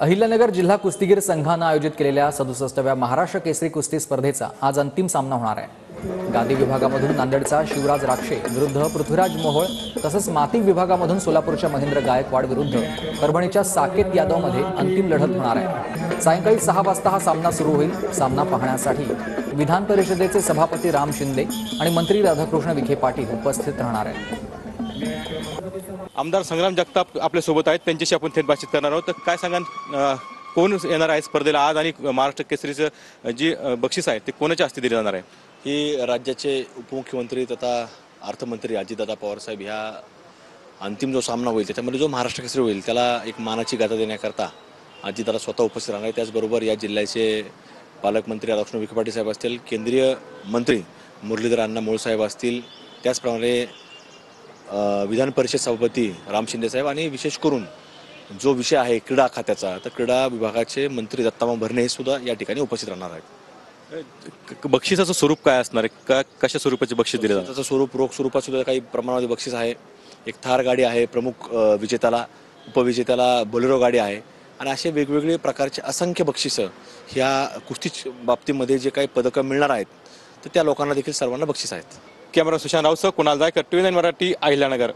अहिल्यानगर जिल्हा कुस्तीगीर संघानं आयोजित केलेल्या 67व्या महाराष्ट्र केसरी कुस्ती स्पर्धेचा आज अंतिम सामना होणार आहे। गादी विभागामधून नांदेडचा शिवराज राक्षे विरुद्ध पृथ्वीराज मोहोळ, तसंच माती विभागामधून सोलापूरच्या महेंद्र गायकवाड विरुद्ध परभणीच्या साकेत यादवमध्ये अंतिम लढत होणार आहे। सायंकाळी 6 वाजता हा सामना सुरू होईल। सामना पाहण्यासाठी विधान परिषदेचे सभापती राम शिंदे आणि मंत्री राधाकृष्ण विखे पाटील उपस्थित राहणार आहेत। आमदार संग्राम जगताप आपल्या सोबत आहेत, त्यांच्याशी आपण थेट बातचीत करणार आहोत। तर काय सांगाल, कोण येणार आहे स्पर्धेला आज आणि महाराष्ट्र केसरीचं जी बक्षीस आहे ते कोणाच्या हस्ते दिले जाणार आहे? ही राज्याचे उपमुख्यमंत्री तथा अर्थमंत्री अजितदादा पवार साहेब ह्या अंतिम जो सामना होईल त्याच्यामध्ये जो महाराष्ट्र केसरी होईल त्याला एक मानाची गाथा देण्याकरता अजितदादा स्वतः उपस्थित राहणार आहे। त्याचबरोबर या जिल्ह्याचे पालकमंत्री राधाकृष्ण विखे पाटील साहेब असतील, केंद्रीय मंत्री मुरलीधर अण्णा मोहोळ साहेब असतील, त्याचप्रमाणे विधान परिषद सभापती राम शिंदे साहेब आणि विशेष करून जो विषय आहे क्रीडा खात्याचा, तर क्रीडा विभागाचे मंत्री दत्तामा भरणे हे सुद्धा या ठिकाणी उपस्थित राहणार आहेत। बक्षिसाचं स्वरूप काय असणार आहे? कशा स्वरूपाचे बक्षीस दिले जातात? त्याचं स्वरूप रोख स्वरूपात सुद्धा काही प्रमाणामध्ये बक्षीस आहे। एक थार गाडी आहे प्रमुख विजेत्याला, उपविजेत्याला बोलेरो गाडी आहे आणि असे वेगवेगळे प्रकारचे असंख्य बक्षिसं ह्या कुस्ती बाबतीमध्ये जे काही पदकं मिळणार आहेत तर त्या लोकांना देखील सर्वांना बक्षीस आहेत। कॅमेरा सुशांत रावसह कुणाल जायकर, TVN मराठी, अहिल्यानगर।